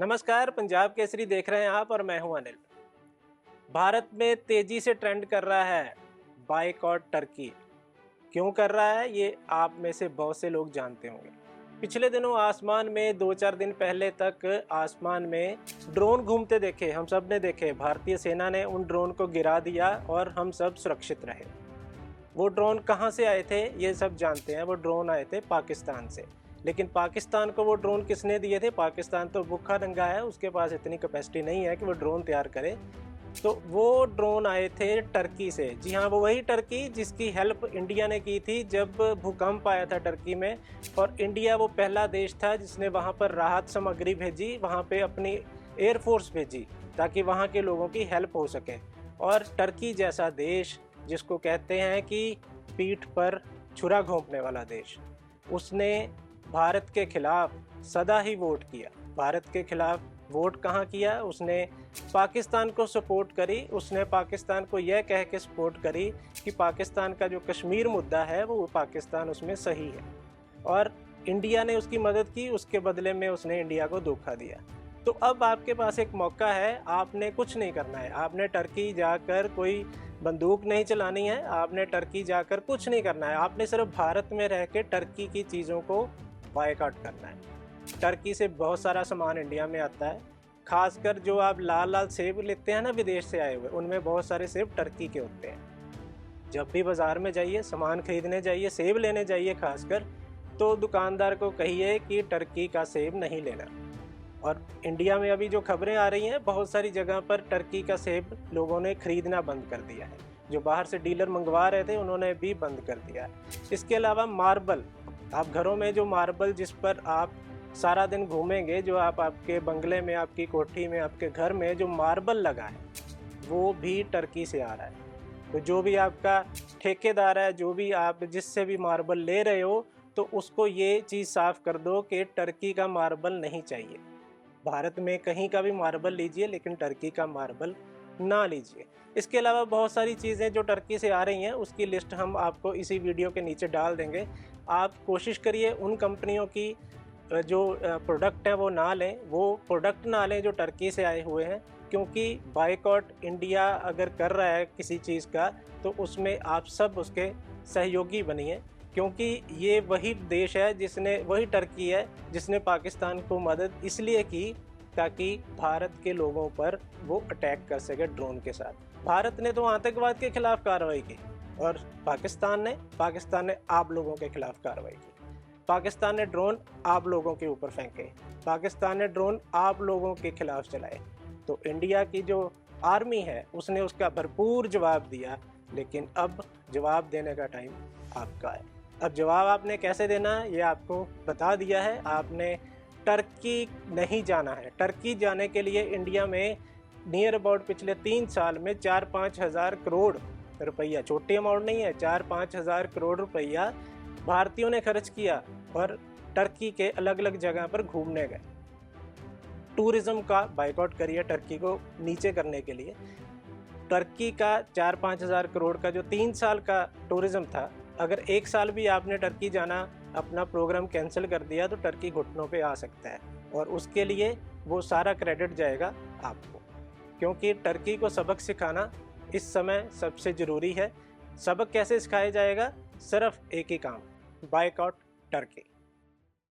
नमस्कार, पंजाब केसरी देख रहे हैं आप और मैं हूं अनिल। भारत में तेजी से ट्रेंड कर रहा है बायकॉट टर्की। क्यों कर रहा है ये आप में से बहुत से लोग जानते होंगे। पिछले दिनों आसमान में 2-4 दिन पहले तक आसमान में ड्रोन घूमते देखे, हम सब ने देखे। भारतीय सेना ने उन ड्रोन को गिरा दिया और हम सब सुरक्षित रहे। वो ड्रोन कहाँ से आए थे ये सब जानते हैं। वो ड्रोन आए थे पाकिस्तान से। लेकिन पाकिस्तान को वो ड्रोन किसने दिए थे? पाकिस्तान तो भूखा नंगा है, उसके पास इतनी कैपेसिटी नहीं है कि वो ड्रोन तैयार करे। तो वो ड्रोन आए थे टर्की से। जी हाँ, वो वही टर्की जिसकी हेल्प इंडिया ने की थी जब भूकंप आया था टर्की में। और इंडिया वो पहला देश था जिसने वहाँ पर राहत सामग्री भेजी, वहाँ पे अपनी एयरफोर्स भेजी ताकि वहाँ के लोगों की हेल्प हो सके। और टर्की जैसा देश, जिसको कहते हैं कि पीठ पर छुरा घोंपने वाला देश, उसने भारत के खिलाफ सदा ही वोट किया। भारत के खिलाफ वोट कहाँ किया? उसने पाकिस्तान को सपोर्ट करी। उसने पाकिस्तान को यह कह के सपोर्ट करी कि पाकिस्तान का जो कश्मीर मुद्दा है वो पाकिस्तान उसमें सही है। और इंडिया ने उसकी मदद की, उसके बदले में उसने इंडिया को धोखा दिया। तो अब आपके पास एक मौका है, आपने कुछ नहीं करना है। आपने टर्की जाकर कोई बंदूक नहीं चलानी है, आपने टर्की जाकर कुछ नहीं करना है। आपने सिर्फ भारत में रह के टर्की की चीज़ों को बायकॉट करना है। टर्की से बहुत सारा सामान इंडिया में आता है, खासकर जो आप लाल लाल सेब लेते हैं ना विदेश से आए हुए, उनमें बहुत सारे सेब टर्की के होते हैं। जब भी बाज़ार में जाइए, सामान खरीदने जाइए, सेब लेने जाइए खासकर, तो दुकानदार को कहिए कि टर्की का सेब नहीं लेना। और इंडिया में अभी जो खबरें आ रही हैं, बहुत सारी जगह पर टर्की का सेब लोगों ने खरीदना बंद कर दिया है। जो बाहर से डीलर मंगवा रहे थे उन्होंने भी बंद कर दिया है। इसके अलावा मार्बल, आप घरों में जो मार्बल जिस पर आप सारा दिन घूमेंगे, जो आप आपके बंगले में, आपकी कोठी में, आपके घर में जो मार्बल लगा है, वो भी टर्की से आ रहा है। तो जो भी आपका ठेकेदार है, जो भी आप जिससे भी मार्बल ले रहे हो, तो उसको ये चीज़ साफ कर दो कि टर्की का मार्बल नहीं चाहिए। भारत में कहीं का भी मार्बल लीजिए, लेकिन टर्की का मार्बल ना लीजिए। इसके अलावा बहुत सारी चीज़ें जो टर्की से आ रही हैं, उसकी लिस्ट हम आपको इसी वीडियो के नीचे डाल देंगे। आप कोशिश करिए उन कंपनियों की जो प्रोडक्ट हैं वो ना लें, वो प्रोडक्ट ना लें जो टर्की से आए हुए हैं। क्योंकि बायकॉट इंडिया अगर कर रहा है किसी चीज़ का, तो उसमें आप सब उसके सहयोगी बनिए। क्योंकि ये वही देश है जिसने, वही टर्की है जिसने पाकिस्तान को मदद इसलिए की ताकि भारत के लोगों पर वो अटैक कर सके ड्रोन के साथ। भारत ने तो आतंकवाद के खिलाफ कार्रवाई की और पाकिस्तान ने आप लोगों के खिलाफ कार्रवाई की। पाकिस्तान ने ड्रोन आप लोगों के ऊपर फेंके, पाकिस्तान ने ड्रोन आप लोगों के खिलाफ चलाए। तो इंडिया की जो आर्मी है उसने उसका भरपूर जवाब दिया। लेकिन अब जवाब देने का टाइम आपका है। अब जवाब आपने कैसे देना है ये आपको बता दिया है। आपने टर्की नहीं जाना है। टर्की जाने के लिए इंडिया में नियर अबाउट पिछले 3 साल में 4-5 हज़ार करोड़ रुपया, छोटी अमाउंट नहीं है, 4-5 हज़ार करोड़ रुपया भारतीयों ने खर्च किया और टर्की के अलग अलग जगह पर घूमने गए। टूरिज्म का बायकॉट करिए टर्की को नीचे करने के लिए। टर्की का 4-5 हज़ार करोड़ का जो 3 साल का टूरिज्म था, अगर 1 साल भी आपने टर्की जाना अपना प्रोग्राम कैंसिल कर दिया तो टर्की घुटनों पे आ सकता है। और उसके लिए वो सारा क्रेडिट जाएगा आपको। क्योंकि टर्की को सबक सिखाना इस समय सबसे ज़रूरी है। सबक कैसे सिखाया जाएगा? सिर्फ एक ही काम, बायकॉट टर्की।